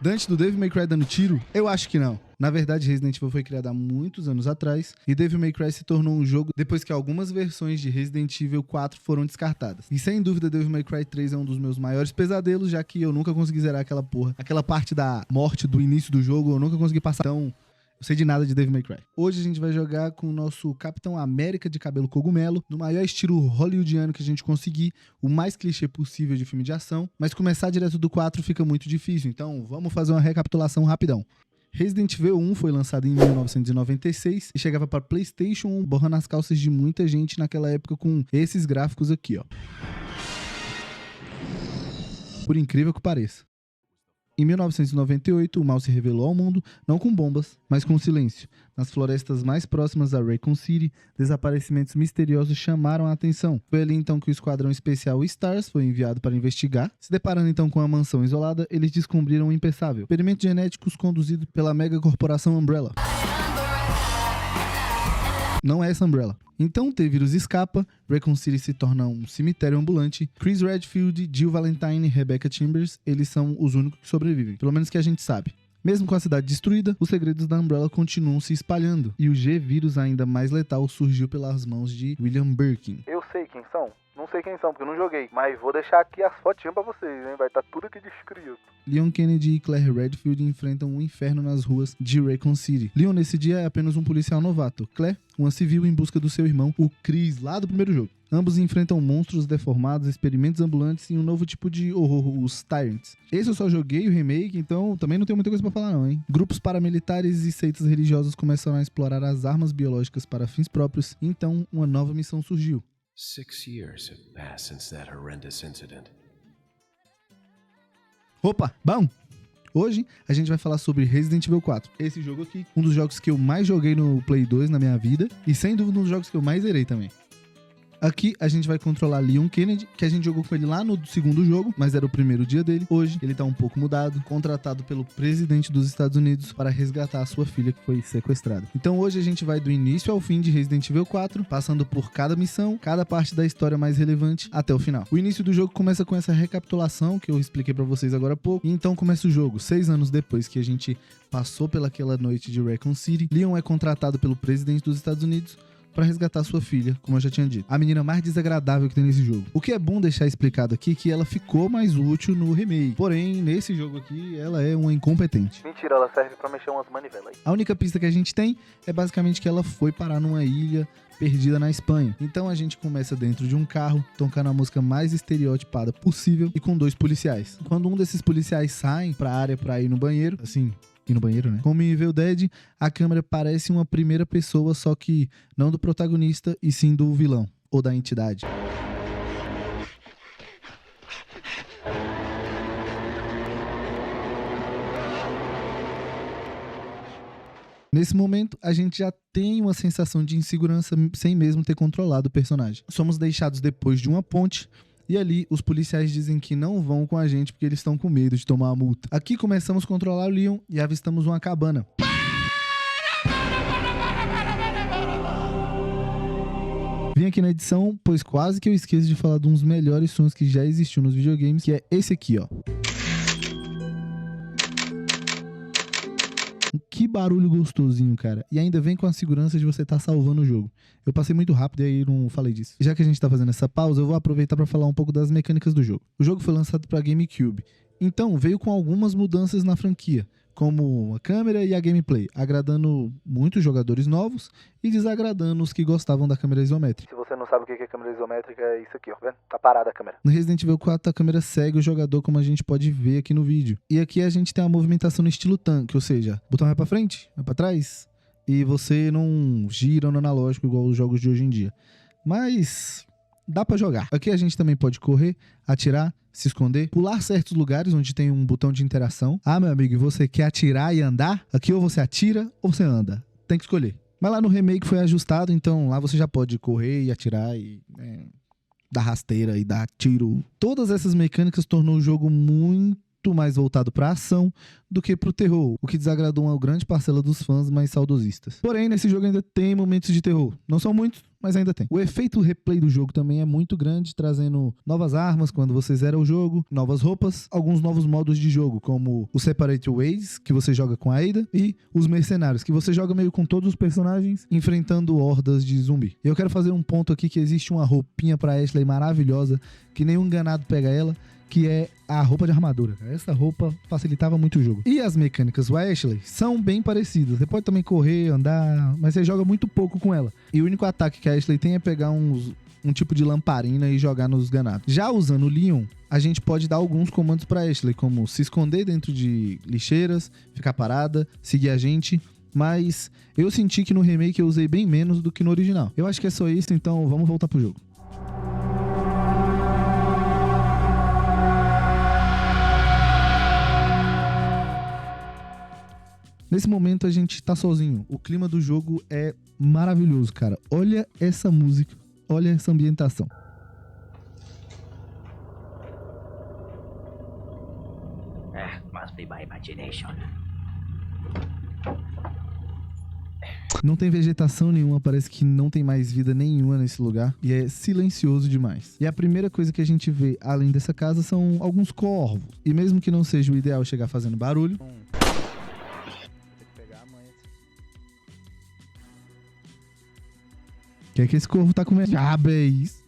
Antes do Devil May Cry dando tiro? Eu acho que não. Na verdade, Resident Evil foi criado há muitos anos atrás e Devil May Cry se tornou um jogo depois que algumas versões de Resident Evil 4 foram descartadas. E sem dúvida, Devil May Cry 3 é um dos meus maiores pesadelos, já que eu nunca consegui zerar aquela porra. Aquela parte da morte do início do jogo, eu nunca consegui passar. Então, eu sei de nada de Devil May Cry. Hoje a gente vai jogar com o nosso Capitão América de cabelo cogumelo, no maior estilo hollywoodiano que a gente conseguir, o mais clichê possível de filme de ação, mas começar direto do 4 fica muito difícil, então vamos fazer uma recapitulação rapidão. Resident Evil 1 foi lançado em 1996 e chegava para PlayStation 1, borrando as calças de muita gente naquela época com esses gráficos aqui, ó. Por incrível que pareça. Em 1998, o mal se revelou ao mundo, não com bombas, mas com silêncio. Nas florestas mais próximas a Raccoon City, desaparecimentos misteriosos chamaram a atenção. Foi ali então que o esquadrão especial Stars foi enviado para investigar. Se deparando então com a mansão isolada, eles descobriram o impensável: experimentos genéticos conduzidos pela mega corporação Umbrella. Não é essa Umbrella. Então, T-Virus escapa, Raccoon City se torna um cemitério ambulante. Chris Redfield, Jill Valentine e Rebecca Chambers, eles são os únicos que sobrevivem, pelo menos que a gente sabe. Mesmo com a cidade destruída, os segredos da Umbrella continuam se espalhando, e o G-Vírus ainda mais letal surgiu pelas mãos de William Birkin. Eu sei quem são. Não sei quem são, porque eu não joguei. Mas vou deixar aqui as fotinhas pra vocês, hein? Vai estar tudo aqui descrito. Leon Kennedy e Claire Redfield enfrentam um inferno nas ruas de Raccoon City. Leon, nesse dia, é apenas um policial novato. Claire, uma civil em busca do seu irmão, o Chris, lá do primeiro jogo. Ambos enfrentam monstros deformados, experimentos ambulantes e um novo tipo de horror, os Tyrants. Esse eu só joguei o remake, então também não tenho muita coisa pra falar não, hein? Grupos paramilitares e seitas religiosas começaram a explorar as armas biológicas para fins próprios, então uma nova missão surgiu. 6 years have passed since that horrendous incident. Opa, bom! Hoje a gente vai falar sobre Resident Evil 4. Esse jogo aqui, um dos jogos que eu mais joguei no Play 2 na minha vida e sem dúvida um dos jogos que eu mais zerei também. Aqui a gente vai controlar Leon Kennedy, que a gente jogou com ele lá no segundo jogo, mas era o primeiro dia dele. Hoje ele tá um pouco mudado, contratado pelo presidente dos Estados Unidos para resgatar a sua filha que foi sequestrada. Então hoje a gente vai do início ao fim de Resident Evil 4, passando por cada missão, cada parte da história mais relevante até o final. O início do jogo começa com essa recapitulação que eu expliquei pra vocês agora há pouco, e então começa o jogo. 6 anos depois que a gente passou pelaquela noite de Raccoon City, Leon é contratado pelo presidente dos Estados Unidos para resgatar sua filha, como eu já tinha dito. A menina mais desagradável que tem nesse jogo. O que é bom deixar explicado aqui é que ela ficou mais útil no remake. Porém, nesse jogo aqui, ela é uma incompetente. Mentira, ela serve pra mexer umas manivelas aí. A única pista que a gente tem é basicamente que ela foi parar numa ilha perdida na Espanha. Então a gente começa dentro de um carro, tocando a música mais estereotipada possível e com 2 policiais. Quando um desses policiais sai pra área pra ir no banheiro, assim... E no banheiro, né? Como em Evil Dead, a câmera parece uma primeira pessoa, só que não do protagonista, e sim do vilão, ou da entidade. Nesse momento, a gente já tem uma sensação de insegurança sem mesmo ter controlado o personagem. Somos deixados depois de uma ponte, e ali, os policiais dizem que não vão com a gente porque eles estão com medo de tomar a multa. Aqui começamos a controlar o Leon e avistamos uma cabana. Vim aqui na edição, pois quase que eu esqueço de falar de um dos melhores sons que já existiu nos videogames, que é esse aqui, ó. Que barulho gostosinho, cara. E ainda vem com a segurança de você estar salvando o jogo. Eu passei muito rápido e aí não falei disso. Já que a gente tá fazendo essa pausa, eu vou aproveitar para falar um pouco das mecânicas do jogo. O jogo foi lançado para GameCube, então veio com algumas mudanças na franquia, como a câmera e a gameplay, agradando muitos jogadores novos e desagradando os que gostavam da câmera isométrica. Se você não sabe o que é câmera isométrica, é isso aqui, ó. Vendo? Tá parada a câmera. No Resident Evil 4, a câmera segue o jogador, como a gente pode ver aqui no vídeo. E aqui a gente tem a movimentação no estilo tanque, ou seja, o botão vai pra frente, vai pra trás, e você não gira no analógico igual os jogos de hoje em dia. Mas dá pra jogar. Aqui a gente também pode correr, atirar, se esconder, pular certos lugares onde tem um botão de interação. Ah, meu amigo, você quer atirar e andar? Aqui ou você atira ou você anda. Tem que escolher. Mas lá no remake foi ajustado, então lá você já pode correr e atirar e dar rasteira e dar tiro. Todas essas mecânicas tornou o jogo muito muito mais voltado pra ação do que pro terror, o que desagradou uma grande parcela dos fãs mais saudosistas. Porém, nesse jogo ainda tem momentos de terror. Não são muitos, mas ainda tem. O efeito replay do jogo também é muito grande, trazendo novas armas quando você zera o jogo, novas roupas, alguns novos modos de jogo, como o Separate Ways, que você joga com a Ada, e os Mercenários, que você joga meio com todos os personagens, enfrentando hordas de zumbi. E eu quero fazer um ponto aqui que existe uma roupinha pra Ashley maravilhosa, que nenhum enganado pega ela, que é a roupa de armadura. Essa roupa facilitava muito o jogo. E as mecânicas do Ashley são bem parecidas. Você pode também correr, andar, mas você joga muito pouco com ela. E o único ataque que a Ashley tem é pegar um tipo de lamparina e jogar nos ganados. Já usando o Leon, a gente pode dar alguns comandos pra Ashley, como se esconder dentro de lixeiras, ficar parada, seguir a gente. Mas eu senti que no remake eu usei bem menos do que no original. Eu acho que é só isso, então vamos voltar pro jogo. Nesse momento a gente tá sozinho. O clima do jogo é maravilhoso, cara. Olha essa música, olha essa ambientação. Must be my imagination. Não tem vegetação nenhuma, parece que não tem mais vida nenhuma nesse lugar. E é silencioso demais. E a primeira coisa que a gente vê além dessa casa são alguns corvos. E mesmo que não seja o ideal chegar fazendo barulho, que é que esse corvo tá comendo? Diabéis!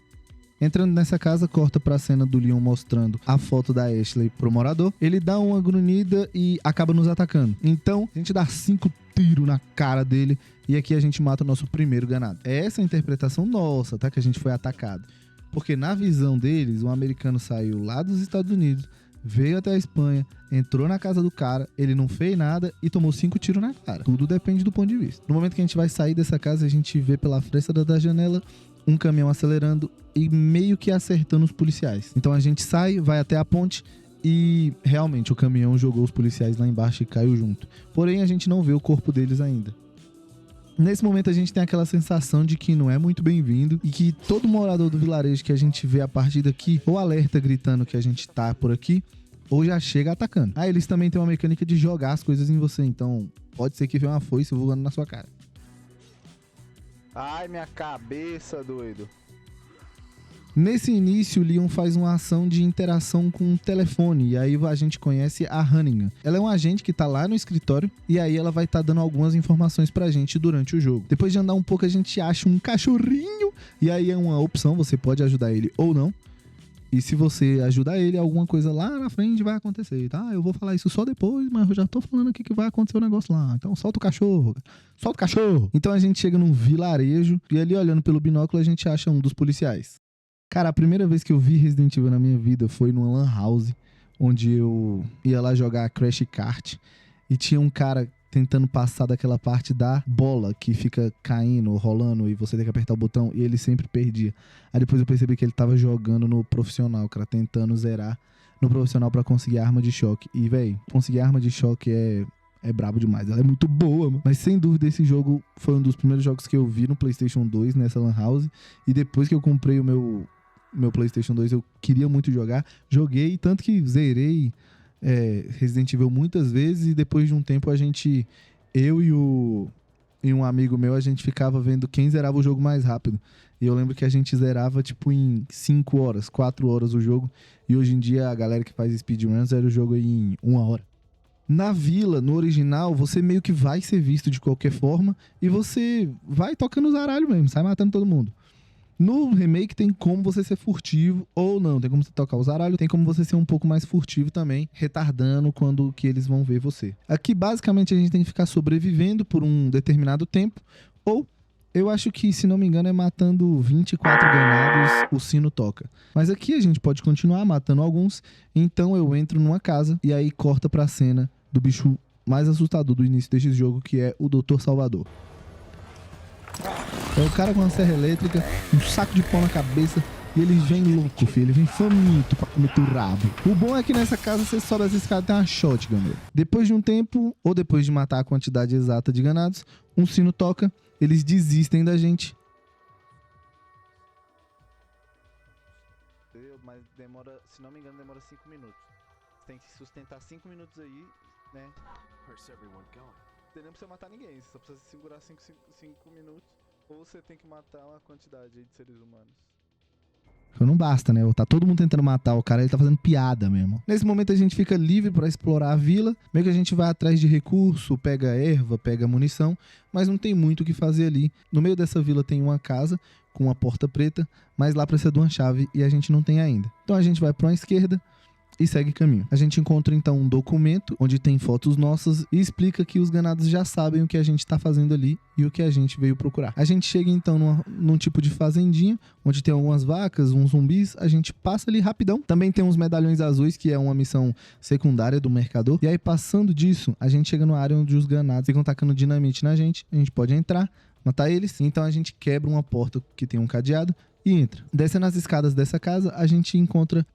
Entrando nessa casa, corta pra cena do Leon mostrando a foto da Ashley pro morador. Ele dá uma grunhida e acaba nos atacando. Então, a gente dá 5 tiros na cara dele e aqui a gente mata o nosso primeiro ganado. É essa a interpretação nossa, tá? Que a gente foi atacado. Porque na visão deles, um americano saiu lá dos Estados Unidos, veio até a Espanha, entrou na casa do cara, ele não fez nada e tomou 5 tiros na cara. Tudo depende do ponto de vista. No momento que a gente vai sair dessa casa, a gente vê pela fresta da janela um caminhão acelerando e meio que acertando os policiais. Então a gente sai, vai até a ponte e realmente o caminhão jogou os policiais lá embaixo e caiu junto. Porém, a gente não vê o corpo deles ainda. Nesse momento a gente tem aquela sensação de que não é muito bem-vindo e que todo morador do vilarejo que a gente vê a partir daqui ou alerta gritando que a gente tá por aqui ou já chega atacando. Ah, eles também têm uma mecânica de jogar as coisas em você, então pode ser que venha uma foice voando na sua cara. Ai, minha cabeça, doido. Nesse início, o Leon faz uma ação de interação com o telefone, e aí a gente conhece a Hannigan. Ela é um agente que tá lá no escritório, e aí ela vai estar dando algumas informações pra gente durante o jogo. Depois de andar um pouco, a gente acha um cachorrinho, e aí é uma opção, você pode ajudar ele ou não. E se você ajudar ele, alguma coisa lá na frente vai acontecer, tá? Eu vou falar isso só depois, mas eu já tô falando aqui que vai acontecer um negócio lá. Então solta o cachorro, solta o cachorro. Então a gente chega num vilarejo e ali olhando pelo binóculo a gente acha um dos policiais. Cara, a primeira vez que eu vi Resident Evil na minha vida foi numa lan house, onde eu ia lá jogar Crash Kart e tinha um cara tentando passar daquela parte da bola que fica caindo, rolando e você tem que apertar o botão e ele sempre perdia. Aí depois eu percebi que ele tava jogando no profissional, cara, tentando zerar no profissional pra conseguir a arma de choque. E, véi, conseguir a arma de choque é brabo demais. Ela é muito boa, mano. Mas sem dúvida esse jogo foi um dos primeiros jogos que eu vi no PlayStation 2 nessa lan house. E depois que eu comprei o meu PlayStation 2 eu queria muito jogar. Joguei, tanto que zerei Resident Evil muitas vezes e depois de um tempo eu e um amigo meu, a gente ficava vendo quem zerava o jogo mais rápido. E eu lembro que a gente zerava tipo em 5 horas, 4 horas o jogo. E hoje em dia a galera que faz speedrun zera o jogo aí em 1 hora. Na vila, no original, você meio que vai ser visto de qualquer forma e você vai tocando os zaralhos mesmo, sai matando todo mundo. No remake tem como você ser furtivo ou não, tem como você tocar o zaralho, tem como você ser um pouco mais furtivo também, retardando quando que eles vão ver você. Aqui basicamente a gente tem que ficar sobrevivendo por um determinado tempo, ou eu acho que, se não me engano, é matando 24 ganados, o sino toca. Mas aqui a gente pode continuar matando alguns, então eu entro numa casa e aí corta pra cena do bicho mais assustador do início deste jogo, que é o Dr. Salvador. É o cara com uma serra elétrica, um saco de pau na cabeça e ele vem louco, filho. Ele vem faminto pra comer teu rabo. O bom é que nessa casa você sobe as escadas e tem uma shotgun, meu. Depois de um tempo, ou depois de matar a quantidade exata de ganados, um sino toca, eles desistem da gente. Mas demora, se não me engano, demora 5 minutos. Você tem que sustentar 5 minutos aí, né? Where's everyone going? Você não precisa matar ninguém, você só precisa segurar 5 minutos. Ou você tem que matar uma quantidade aí de seres humanos. Não basta, né? Tá todo mundo tentando matar o cara, ele tá fazendo piada mesmo. Nesse momento a gente fica livre pra explorar a vila. Meio que a gente vai atrás de recurso, pega erva, pega munição, mas não tem muito o que fazer ali. No meio dessa vila tem uma casa com uma porta preta, mas lá precisa de uma chave e a gente não tem ainda. Então a gente vai pra uma esquerda e segue caminho. A gente encontra então um documento onde tem fotos nossas e explica que os ganados já sabem o que a gente tá fazendo ali e o que a gente veio procurar. A gente chega então num tipo de fazendinha, onde tem algumas vacas, uns zumbis, a gente passa ali rapidão. Também tem uns medalhões azuis, que é uma missão secundária do mercador. E aí passando disso, a gente chega numa área onde os ganados ficam tacando dinamite na gente. A gente pode entrar, matar eles. Então a gente quebra uma porta que tem um cadeado e entra. Descendo as escadas dessa casa, a gente encontra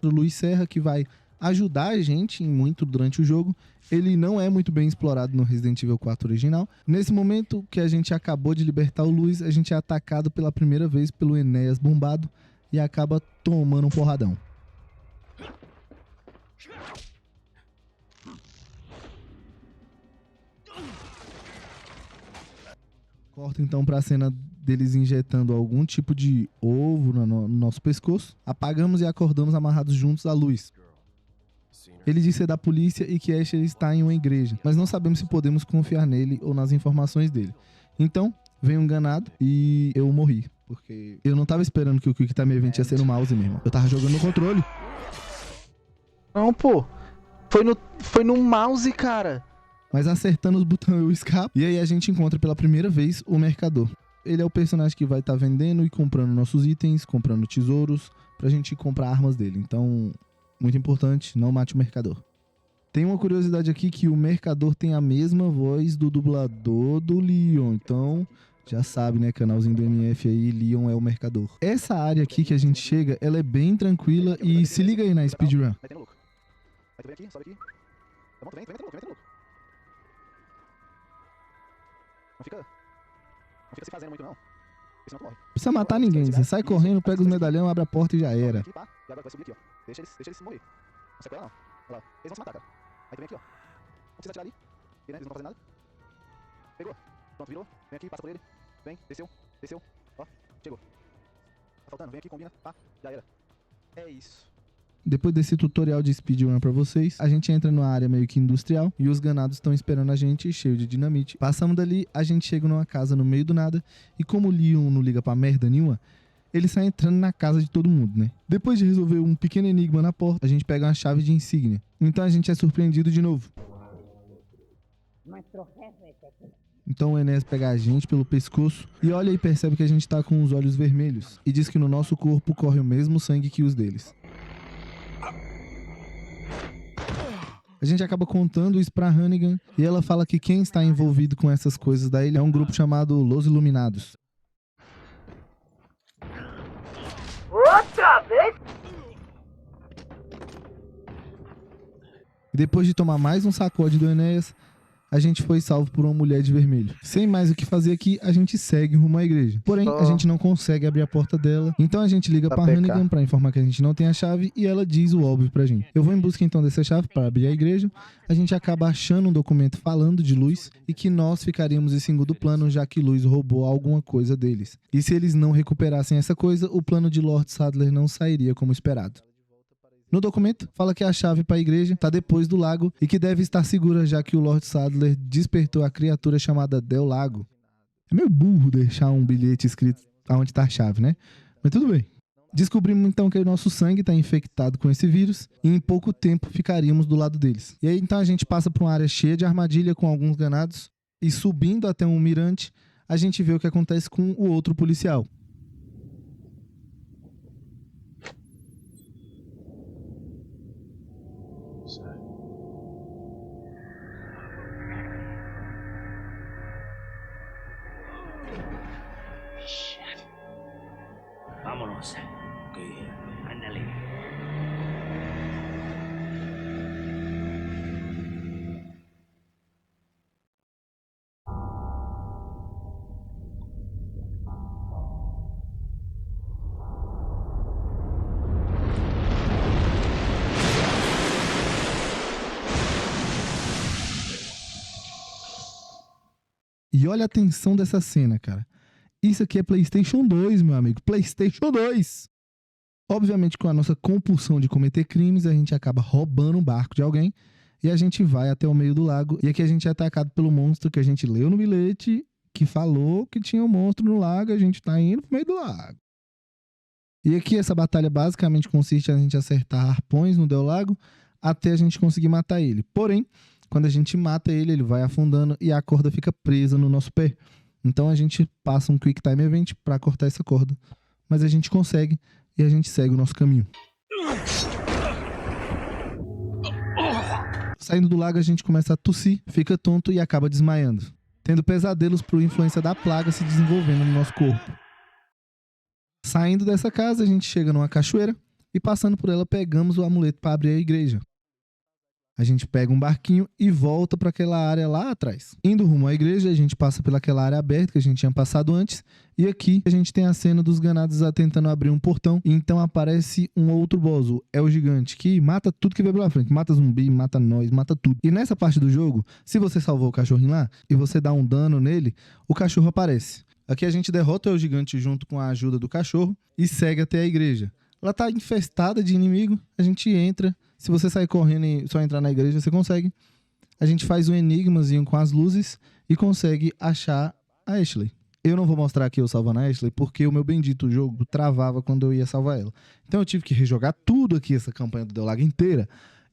o Luiz Serra, que vai ajudar a gente em muito durante o jogo. Ele não é muito bem explorado no Resident Evil 4 original. Nesse momento que a gente acabou de libertar o Luiz, a gente é atacado pela primeira vez pelo Enéas bombado e acaba tomando um porradão. Corta então pra cena deles injetando algum tipo de ovo no nosso pescoço. Apagamos e acordamos amarrados juntos à luz. Ele diz ser da polícia e que Asher está em uma igreja, mas não sabemos se podemos confiar nele ou nas informações dele. Então, vem um ganado e eu morri, porque eu não tava esperando que o Quick Time Event ia ser no mouse mesmo. Eu tava jogando no controle. Não, pô. Foi no mouse, cara. Mas acertando os botões eu escapo. E aí a gente encontra pela primeira vez o mercador. Ele é o personagem que vai estar vendendo e comprando nossos itens, comprando tesouros, pra gente comprar armas dele. Então, muito importante, não mate o mercador. Tem uma curiosidade aqui que o mercador tem a mesma voz do dublador do Leon. Então, já sabe, né, canalzinho do MF aí, Leon é o mercador. Essa área aqui que a gente chega, ela é bem tranquila e se liga aí na speedrun. Vai ter louco. Vai tu vem aqui, sobe aqui. Tá bom, tu vem louco, vem louco. Não fica se fazendo muito não. Porque senão tu morre. Não precisa matar ninguém, você sai correndo, pega os medalhão, abre a porta e já era. Aqui, pá, e agora vai subir aqui, ó. Deixa eles morrer. Não sequela não. Olha lá. Eles vão se matar, cara. Aí tu vem aqui, ó. Não precisa atirar ali. E, né, eles não vão fazer nada. Pegou. Pronto, virou. Vem aqui, passa por ele. Vem, desceu. Ó, chegou. Tá faltando, vem aqui, combina. Pá, já era. É isso. Depois desse tutorial de speedrun pra vocês, a gente entra numa área meio que industrial e os ganados estão esperando a gente, cheio de dinamite. Passamos dali, a gente chega numa casa no meio do nada e como o Leon não liga pra merda nenhuma, ele sai entrando na casa de todo mundo, né? Depois de resolver um pequeno enigma na porta, a gente pega uma chave de insígnia. Então a gente é surpreendido de novo. Então o Enéas pega a gente pelo pescoço e olha e percebe que a gente tá com os olhos vermelhos e diz que no nosso corpo corre o mesmo sangue que os deles. A gente acaba contando isso pra Hannigan e ela fala que quem está envolvido com essas coisas da ilha é um grupo chamado Los Iluminados. Outra vez? E depois de tomar mais um sacode do Enéas, a gente foi salvo por uma mulher de vermelho. Sem mais o que fazer aqui, a gente segue rumo à igreja. Porém, a gente não consegue abrir a porta dela. Então a gente liga pra Hannigan pra informar que a gente não tem a chave e ela diz o óbvio pra gente. Eu vou em busca então dessa chave para abrir a igreja. A gente acaba achando um documento falando de Luz e que nós ficaríamos em segundo plano, já que Luz roubou alguma coisa deles. E se eles não recuperassem essa coisa, o plano de Lord Sadler não sairia como esperado. No documento, fala que a chave para a igreja está depois do lago e que deve estar segura, já que o Lord Sadler despertou a criatura chamada Del Lago. É meio burro deixar um bilhete escrito aonde está a chave, né? Mas tudo bem. Descobrimos então que o nosso sangue está infectado com esse vírus e em pouco tempo ficaríamos do lado deles. E aí então a gente passa por uma área cheia de armadilha com alguns ganados e subindo até um mirante, a gente vê o que acontece com o outro policial. Vámonos. Ok, ándale. E olha a tensão dessa cena, cara. Isso aqui é PlayStation 2, meu amigo. PlayStation 2! Obviamente, com a nossa compulsão de cometer crimes, a gente acaba roubando um barco de alguém e a gente vai até o meio do lago. E aqui a gente é atacado pelo monstro que a gente leu no bilhete, que falou que tinha um monstro no lago, a gente tá indo pro meio do lago. E aqui essa batalha basicamente consiste em a gente acertar arpões no Del Lago até a gente conseguir matar ele. Porém, quando a gente mata ele, ele vai afundando e a corda fica presa no nosso pé. Então a gente passa um Quick Time Event para cortar essa corda. Mas a gente consegue e a gente segue o nosso caminho. Saindo do lago, a gente começa a tossir, fica tonto e acaba desmaiando, tendo pesadelos por influência da plaga se desenvolvendo no nosso corpo. Saindo dessa casa, a gente chega numa cachoeira e passando por ela pegamos o amuleto para abrir a igreja. A gente pega um barquinho e volta para aquela área lá atrás. Indo rumo à igreja, a gente passa pelaquela área aberta que a gente tinha passado antes. E aqui a gente tem a cena dos ganados tentando abrir um portão. E então aparece um outro boss, o El Gigante, que mata tudo que vem pela frente. Mata zumbi, mata nós, mata tudo. E nessa parte do jogo, se você salvou o cachorrinho lá e você dá um dano nele, o cachorro aparece. Aqui a gente derrota o El Gigante junto com a ajuda do cachorro e segue até a igreja. Ela tá infestada de inimigo, a gente entra. Se você sair correndo e só entrar na igreja, você consegue. A gente faz um enigmazinho com as luzes e consegue achar a Ashley. Eu não vou mostrar aqui eu salvando a Ashley, porque o meu bendito jogo travava quando eu ia salvar ela. Então eu tive que rejogar tudo aqui, essa campanha do Del Lago inteira,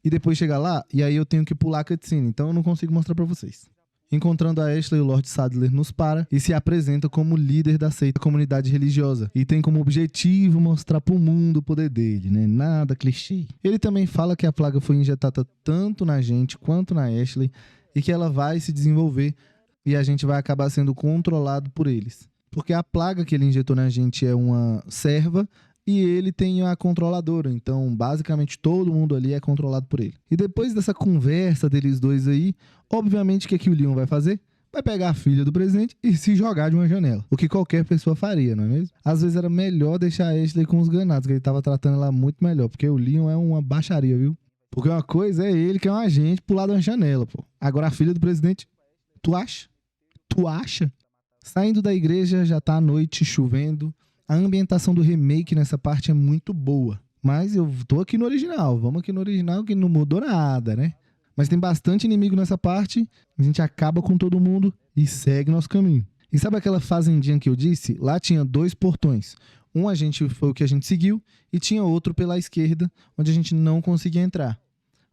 e depois chegar lá, e aí eu tenho que pular a cutscene. Então eu não consigo mostrar pra vocês. Encontrando a Ashley, o Lord Sadler nos para e se apresenta como líder da seita comunidade religiosa e tem como objetivo mostrar pro mundo o poder dele, né? Nada clichê. Ele também fala que a plaga foi injetada tanto na gente quanto na Ashley e que ela vai se desenvolver e a gente vai acabar sendo controlado por eles. Porque a plaga que ele injetou na gente é uma serva e ele tem a controladora, então basicamente todo mundo ali é controlado por ele. E depois dessa conversa deles dois aí, obviamente o que o Leon vai fazer? Vai pegar a filha do presidente e se jogar de uma janela. O que qualquer pessoa faria, não é mesmo? Às vezes era melhor deixar a Ashley com os ganados, que ele tava tratando ela muito melhor, porque o Leon é uma baixaria, viu? Porque uma coisa é ele que é um agente pular de uma janela, pô. Agora a filha do presidente, tu acha? Tu acha? Saindo da igreja já tá à noite, chovendo. A ambientação do remake nessa parte é muito boa. Mas eu tô aqui no original. Vamos aqui no original que não mudou nada, né? Mas tem bastante inimigo nessa parte. A gente acaba com todo mundo e segue nosso caminho. E sabe aquela fazendinha que eu disse? Lá tinha 2 portões. Um foi o que a gente seguiu e tinha outro pela esquerda, onde a gente não conseguia entrar.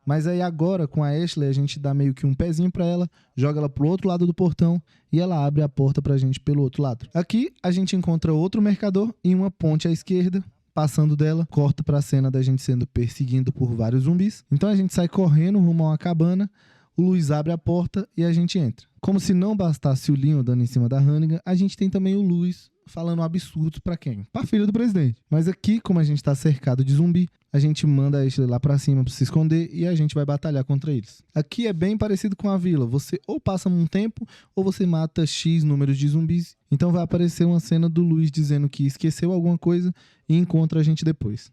Mas aí agora, com a Ashley, a gente dá meio que um pezinho pra ela, joga ela pro outro lado do portão e ela abre a porta pra gente pelo outro lado. Aqui, a gente encontra outro mercador e uma ponte à esquerda. Passando dela, corta pra cena da gente sendo perseguido por vários zumbis. Então a gente sai correndo rumo a uma cabana, o Luiz abre a porta e a gente entra. Como se não bastasse o Leon dando em cima da Hannigan, a gente tem também o Luiz falando absurdos pra quem? Pra filha do presidente. Mas aqui, como a gente tá cercado de zumbi, a gente manda a Ashley lá pra cima pra se esconder e a gente vai batalhar contra eles. Aqui é bem parecido com a vila. Você ou passa um tempo ou você mata X números de zumbis. Então vai aparecer uma cena do Luiz dizendo que esqueceu alguma coisa e encontra a gente depois.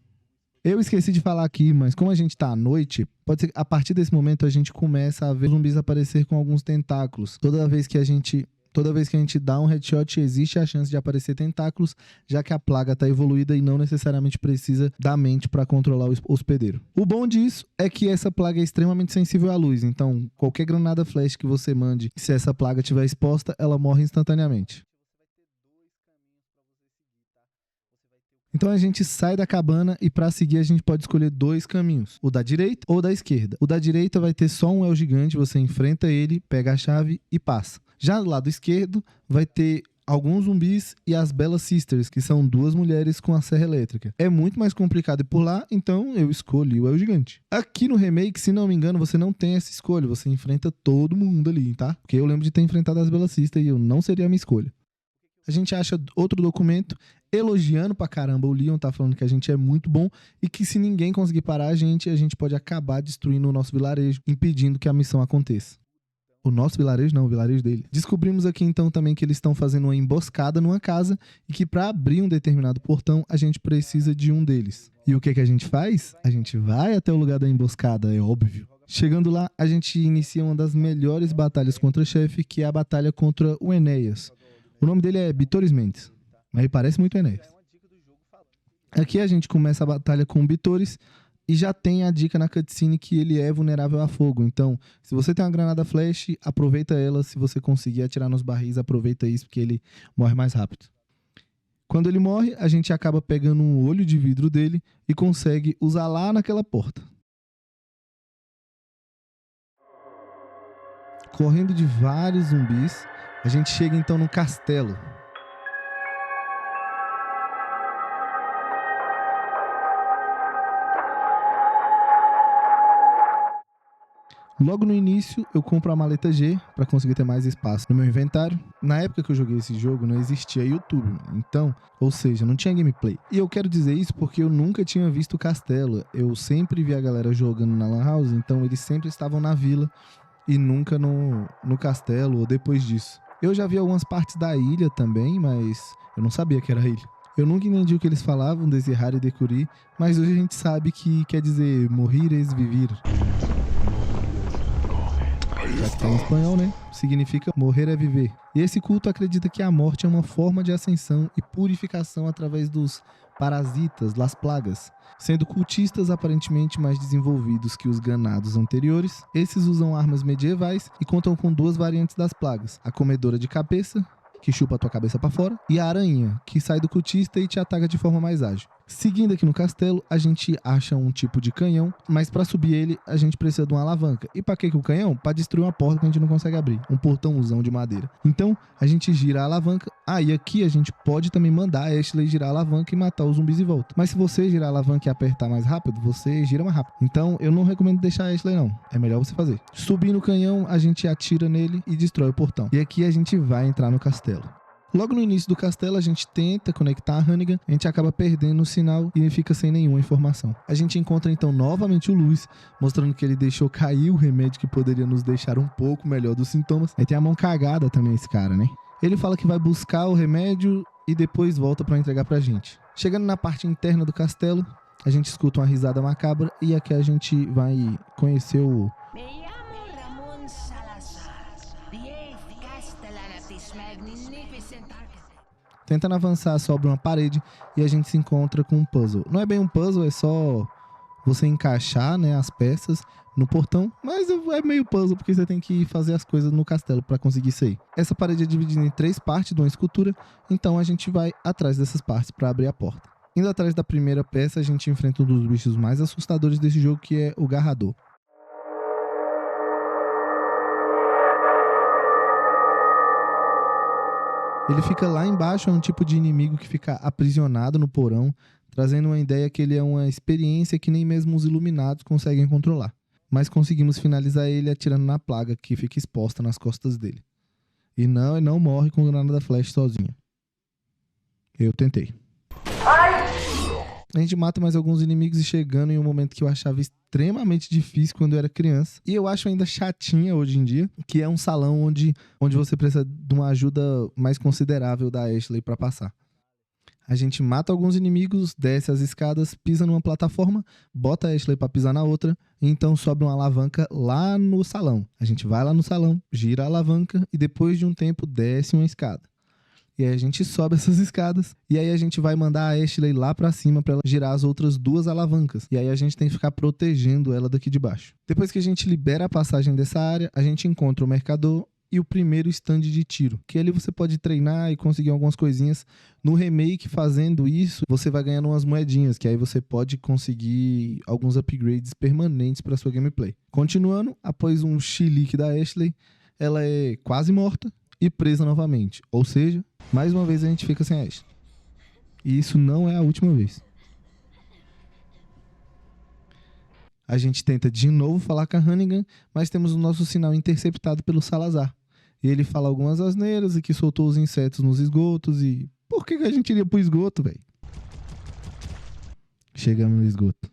Eu esqueci de falar aqui, mas como a gente tá à noite, pode ser que a partir desse momento a gente começa a ver zumbis aparecer com alguns tentáculos. Toda vez que a gente dá um headshot, existe a chance de aparecer tentáculos, já que a plaga está evoluída e não necessariamente precisa da mente para controlar o hospedeiro. O bom disso é que essa plaga é extremamente sensível à luz, então qualquer granada flash que você mande, se essa plaga estiver exposta, ela morre instantaneamente. Então a gente sai da cabana e para seguir a gente pode escolher 2 caminhos, o da direita ou da esquerda. O da direita vai ter só um El Gigante, você enfrenta ele, pega a chave e passa. Já do lado esquerdo vai ter alguns zumbis e as Bella Sisters, que são 2 mulheres com a serra elétrica. É muito mais complicado ir por lá, então eu escolhi o El Gigante. Aqui no remake, se não me engano, você não tem essa escolha, você enfrenta todo mundo ali, tá? Porque eu lembro de ter enfrentado as Bella Sisters e eu não seria a minha escolha. A gente acha outro documento elogiando pra caramba o Leon, tá falando que a gente é muito bom e que se ninguém conseguir parar a gente pode acabar destruindo o nosso vilarejo, impedindo que a missão aconteça. O nosso vilarejo não, o vilarejo dele. Descobrimos aqui então também que eles estão fazendo uma emboscada numa casa e que para abrir um determinado portão a gente precisa de um deles. E o que a gente faz? A gente vai até o lugar da emboscada, é óbvio. Chegando lá, a gente inicia uma das melhores batalhas contra o chefe, que é a batalha contra o Enéas. O nome dele é Bitores Mendes, mas ele parece muito Enéas. Aqui a gente começa a batalha com o Bitores e já tem a dica na cutscene que ele é vulnerável a fogo. Então, se você tem uma granada flash, aproveita ela. Se você conseguir atirar nos barris, aproveita isso, porque ele morre mais rápido. Quando ele morre, a gente acaba pegando um olho de vidro dele e consegue usar lá naquela porta. Correndo de vários zumbis, a gente chega então no castelo. Logo no início, eu compro a maleta G para conseguir ter mais espaço no meu inventário. Na época que eu joguei esse jogo, não existia YouTube, então, ou seja, não tinha gameplay. E eu quero dizer isso porque eu nunca tinha visto o castelo. Eu sempre vi a galera jogando na Lan House, então eles sempre estavam na vila e nunca no castelo ou depois disso. Eu já vi algumas partes da ilha também, mas eu não sabia que era ilha. Eu nunca entendi o que eles falavam, desirrar e decurir, mas hoje a gente sabe que quer dizer morrer es vivir. Já que tá em espanhol, né? Significa morrer é viver. E esse culto acredita que a morte é uma forma de ascensão e purificação através dos parasitas, las plagas. Sendo cultistas aparentemente mais desenvolvidos que os ganados anteriores, esses usam armas medievais e contam com duas variantes das plagas: a comedora de cabeça, que chupa a tua cabeça pra fora, e a aranha, que sai do cultista e te ataca de forma mais ágil. Seguindo aqui no castelo, a gente acha um tipo de canhão, mas para subir ele, a gente precisa de uma alavanca. E para que o canhão? Para destruir uma porta que a gente não consegue abrir, um portãozão de madeira. Então, a gente gira a alavanca. E aqui a gente pode também mandar a Ashley girar a alavanca e matar os zumbis em volta. Mas se você girar a alavanca e apertar mais rápido, você gira mais rápido. Então, eu não recomendo deixar a Ashley não. É melhor você fazer. Subindo o canhão, a gente atira nele e destrói o portão. E aqui a gente vai entrar no castelo. Logo no início do castelo, a gente tenta conectar a Hannigan, a gente acaba perdendo o sinal e fica sem nenhuma informação. A gente encontra então novamente o Luis, mostrando que ele deixou cair o remédio que poderia nos deixar um pouco melhor dos sintomas. Aí tem a mão cagada também esse cara, né? Ele fala que vai buscar o remédio e depois volta pra entregar pra gente. Chegando na parte interna do castelo, a gente escuta uma risada macabra e aqui a gente vai conhecer o... Me llamo Ramon Salazar, the 8th Castellan of this magnificent architect. Tentando avançar sobre uma parede e a gente se encontra com um puzzle. Não é bem um puzzle, é só você encaixar, né, as peças no portão, mas é meio puzzle porque você tem que fazer as coisas no castelo para conseguir sair. Essa parede é dividida em 3 partes de uma escultura, então a gente vai atrás dessas partes para abrir a porta. Indo atrás da primeira peça, a gente enfrenta um dos bichos mais assustadores desse jogo, que é o Garrador. Ele fica lá embaixo, é um tipo de inimigo que fica aprisionado no porão, trazendo uma ideia que ele é uma experiência que nem mesmo os iluminados conseguem controlar. Mas conseguimos finalizar ele atirando na plaga que fica exposta nas costas dele. E não, ele não morre com granada flash sozinho. Eu tentei. A gente mata mais alguns inimigos e chegando em um momento que eu achava extremamente difícil quando eu era criança. E eu acho ainda chatinha hoje em dia, que é um salão onde você precisa de uma ajuda mais considerável da Ashley para passar. A gente mata alguns inimigos, desce as escadas, pisa numa plataforma, bota a Ashley para pisar na outra, e então sobe uma alavanca lá no salão. A gente vai lá no salão, gira a alavanca e depois de um tempo desce uma escada. E aí a gente sobe essas escadas. E aí a gente vai mandar a Ashley lá pra cima pra ela girar as outras 2 alavancas. E aí a gente tem que ficar protegendo ela daqui de baixo. Depois que a gente libera a passagem dessa área, a gente encontra o mercador e o primeiro stand de tiro. Que ali você pode treinar e conseguir algumas coisinhas. No remake, fazendo isso, você vai ganhando umas moedinhas. Que aí você pode conseguir alguns upgrades permanentes pra sua gameplay. Continuando, após um chilique da Ashley, ela é quase morta e presa novamente. Ou seja, mais uma vez a gente fica sem a Ashley. E isso não é a última vez. A gente tenta de novo falar com a Hannigan, mas temos o nosso sinal interceptado pelo Salazar. E ele fala algumas asneiras e que soltou os insetos nos esgotos e... Por que a gente iria pro esgoto, velho? Chegamos no esgoto.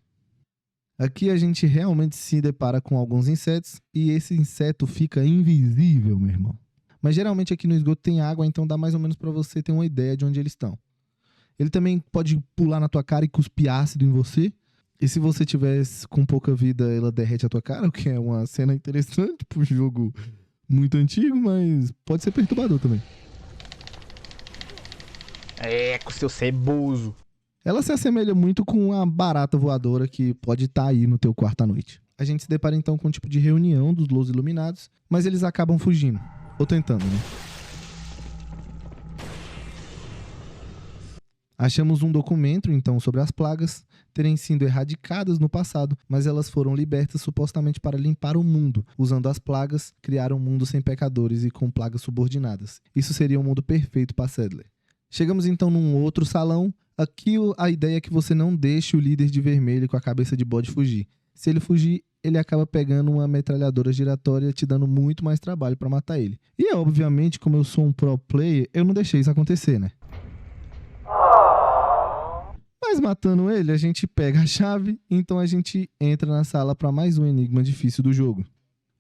Aqui a gente realmente se depara com alguns insetos e esse inseto fica invisível, meu irmão. Mas geralmente aqui no esgoto tem água, então dá mais ou menos pra você ter uma ideia de onde eles estão. Ele também pode pular na tua cara e cuspir ácido em você. E se você tivesse com pouca vida, ela derrete a tua cara, o que é uma cena interessante pro jogo muito antigo, mas pode ser perturbador também. É, com seu ceboso. Ela se assemelha muito com a barata voadora que pode estar aí no teu quarto à noite. A gente se depara então com um tipo de reunião dos Los Iluminados, mas eles acabam fugindo. Ou tentando, né? Achamos um documento, então, sobre as plagas terem sido erradicadas no passado, mas elas foram libertas supostamente para limpar o mundo. Usando as plagas, criar um mundo sem pecadores e com plagas subordinadas. Isso seria um mundo perfeito para Sadler. Chegamos então num outro salão. Aqui a ideia é que você não deixe o líder de vermelho com a cabeça de bode fugir. Se ele fugir, ele acaba pegando uma metralhadora giratória, te dando muito mais trabalho para matar ele. E obviamente, como eu sou um pro player, eu não deixei isso acontecer, né? Mas matando ele, a gente pega a chave, então a gente entra na sala para mais um enigma difícil do jogo.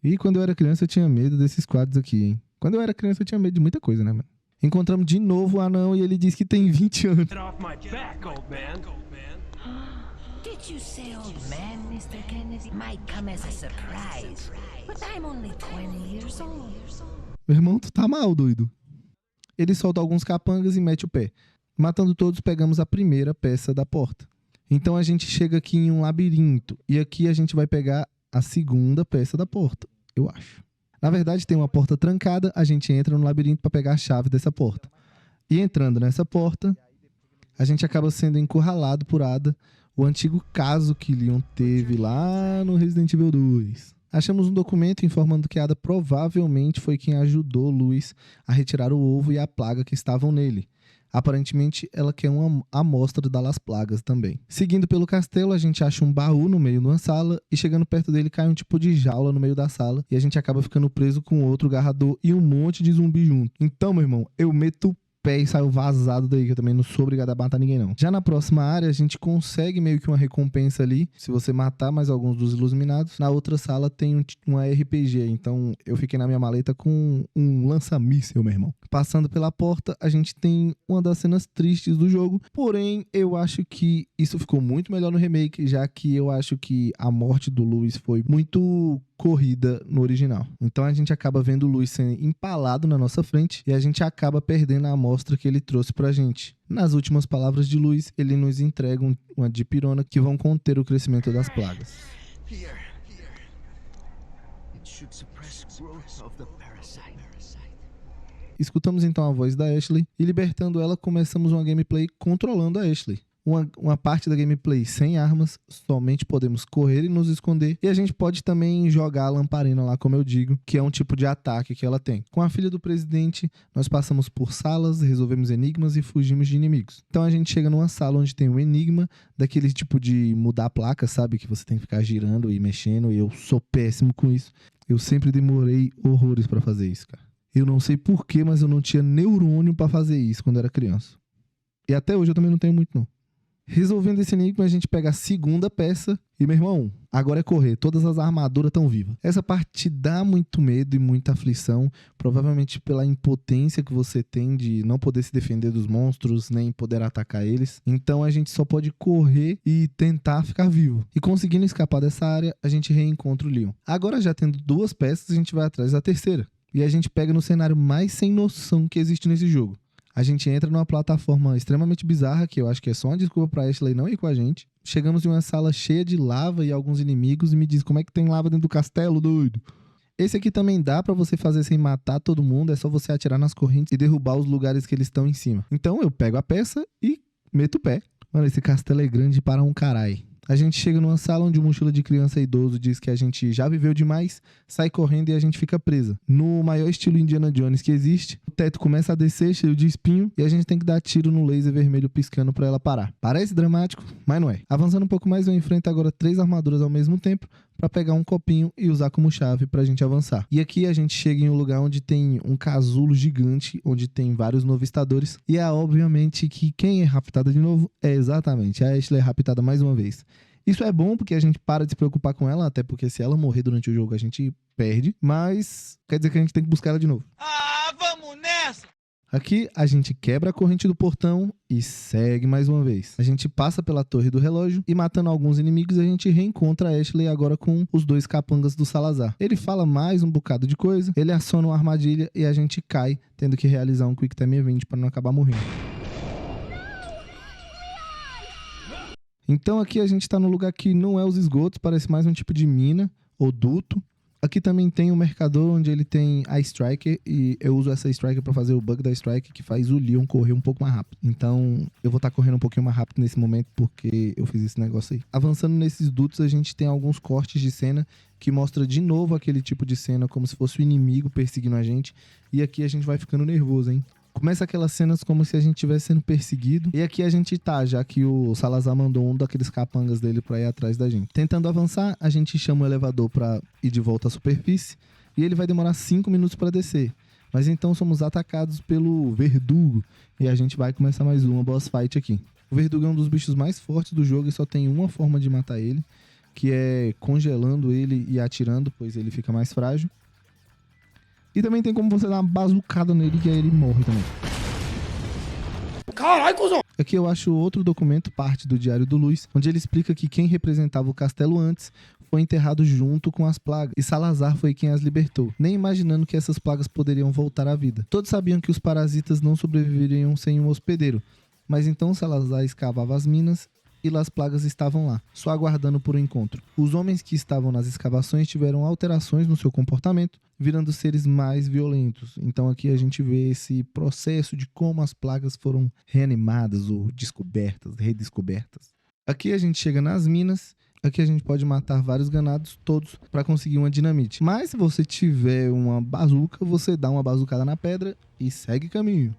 E quando eu era criança eu tinha medo desses quadros aqui, hein? Quando eu era criança eu tinha medo de muita coisa, né, mano? Encontramos de novo o anão e ele diz que tem 20 anos. Get off my back, old man. Did you say old man, Mr. Kennedy? Might come as a surprise, but I'm only 20 years old. Meu irmão, tu tá mal, doido. Ele solta alguns capangas e mete o pé. Matando todos, pegamos a primeira peça da porta. Então a gente chega aqui em um labirinto. E aqui a gente vai pegar a segunda peça da porta, eu acho. Na verdade, tem uma porta trancada, a gente entra no labirinto para pegar a chave dessa porta. E entrando nessa porta, a gente acaba sendo encurralado por Ada, o antigo caso que Leon teve lá no Resident Evil 2. Achamos um documento informando que Ada provavelmente foi quem ajudou Luiz a retirar o ovo e a plaga que estavam nele. Aparentemente, ela quer uma amostra das plagas também. Seguindo pelo castelo, a gente acha um baú no meio de uma sala e chegando perto dele cai um tipo de jaula no meio da sala e a gente acaba ficando preso com outro garrador e um monte de zumbi junto. Então, meu irmão, eu meto o pé e saio vazado daí, que eu também não sou obrigado a matar ninguém, não. Já na próxima área, a gente consegue meio que uma recompensa ali, se você matar mais alguns dos iluminados. Na outra sala tem uma RPG, então eu fiquei na minha maleta com um lança-míssel, meu irmão. Passando pela porta, a gente tem uma das cenas tristes do jogo, porém, eu acho que isso ficou muito melhor no remake, já que eu acho que a morte do Luiz foi muito corrida no original. Então a gente acaba vendo o Luiz sendo empalado na nossa frente e a gente acaba perdendo a amostra que ele trouxe pra gente. Nas últimas palavras de Luiz, ele nos entrega uma dipirona que vão conter o crescimento das plagas. Here. It should suppress growth of the parasite. Escutamos então a voz da Ashley e libertando ela, começamos uma gameplay controlando a Ashley. Uma parte da gameplay sem armas, somente podemos correr e nos esconder. E a gente pode também jogar a lamparina lá, como eu digo, que é um tipo de ataque que ela tem. Com a filha do presidente, nós passamos por salas, resolvemos enigmas e fugimos de inimigos. Então a gente chega numa sala onde tem um enigma, daquele tipo de mudar a placa, sabe? Que você tem que ficar girando e mexendo, e eu sou péssimo com isso. Eu sempre demorei horrores pra fazer isso, cara. Eu não sei porquê, mas eu não tinha neurônio pra fazer isso quando era criança. E até hoje eu também não tenho muito, não. Resolvendo esse enigma, a gente pega a segunda peça e, meu irmão, agora é correr. Todas as armaduras estão vivas. Essa parte te dá muito medo e muita aflição, provavelmente pela impotência que você tem de não poder se defender dos monstros, nem poder atacar eles. Então a gente só pode correr e tentar ficar vivo. E conseguindo escapar dessa área, a gente reencontra o Leon. Agora, já tendo duas peças, a gente vai atrás da terceira. E a gente pega no cenário mais sem noção que existe nesse jogo. A gente entra numa plataforma extremamente bizarra, que eu acho que é só uma desculpa pra Ashley não ir com a gente. Chegamos em uma sala cheia de lava e alguns inimigos e me diz como é que tem lava dentro do castelo, doido. Esse aqui também dá pra você fazer sem matar todo mundo, é só você atirar nas correntes e derrubar os lugares que eles estão em cima. Então eu pego a peça e meto o pé. Mano, esse castelo é grande para um caralho. A gente chega numa sala onde o mochila de criança e idoso diz que a gente já viveu demais, sai correndo e a gente fica presa. No maior estilo Indiana Jones que existe, o teto começa a descer cheio de espinho e a gente tem que dar tiro no laser vermelho piscando pra ela parar. Parece dramático, mas não é. Avançando um pouco mais, eu enfrento agora 3 armaduras ao mesmo tempo pra pegar um copinho e usar como chave pra gente avançar. E aqui a gente chega em um lugar onde tem um casulo gigante, onde tem vários novistadores. E é obviamente que quem é raptada de novo é exatamente a Ashley, é raptada mais uma vez. Isso é bom porque a gente para de se preocupar com ela, até porque se ela morrer durante o jogo a gente perde, mas quer dizer que a gente tem que buscar ela de novo. Ah, vamos nessa! Aqui a gente quebra a corrente do portão e segue mais uma vez. A gente passa pela torre do relógio e matando alguns inimigos a gente reencontra a Ashley agora com os 2 capangas do Salazar. Ele fala mais um bocado de coisa, ele aciona uma armadilha e a gente cai, tendo que realizar um Quick Time Event para não acabar morrendo. Então aqui a gente tá no lugar que não é os esgotos, parece mais um tipo de mina ou duto. Aqui também tem um mercador onde ele tem a Striker e eu uso essa Striker pra fazer o bug da Striker que faz o Leon correr um pouco mais rápido. Então eu vou estar correndo um pouquinho mais rápido nesse momento porque eu fiz esse negócio aí. Avançando nesses dutos a gente tem alguns cortes de cena que mostra de novo aquele tipo de cena como se fosse o inimigo perseguindo a gente. E aqui a gente vai ficando nervoso, hein? Começa aquelas cenas como se a gente estivesse sendo perseguido. E aqui a gente tá, já que o Salazar mandou um daqueles capangas dele pra ir atrás da gente. Tentando avançar, a gente chama o elevador pra ir de volta à superfície. E ele vai demorar 5 minutos pra descer. Mas então somos atacados pelo Verdugo. E a gente vai começar mais uma boss fight aqui. O Verdugo é um dos bichos mais fortes do jogo e só tem uma forma de matar ele. Que é congelando ele e atirando, pois ele fica mais frágil. E também tem como você dar uma bazucada nele que aí ele morre também. Caralho, cuzão! Aqui eu acho outro documento, parte do Diário do Luiz, onde ele explica que quem representava o castelo antes foi enterrado junto com as plagas, e Salazar foi quem as libertou, nem imaginando que essas plagas poderiam voltar à vida. Todos sabiam que os parasitas não sobreviveriam sem um hospedeiro, mas então Salazar escavava as minas e as plagas estavam lá, só aguardando por um encontro. Os homens que estavam nas escavações tiveram alterações no seu comportamento, virando seres mais violentos. Então aqui a gente vê esse processo de como as plagas foram reanimadas ou descobertas, redescobertas. Aqui a gente chega nas minas. Aqui a gente pode matar vários ganados, todos, para conseguir uma dinamite. Mas se você tiver uma bazuca, você dá uma bazucada na pedra e segue caminho.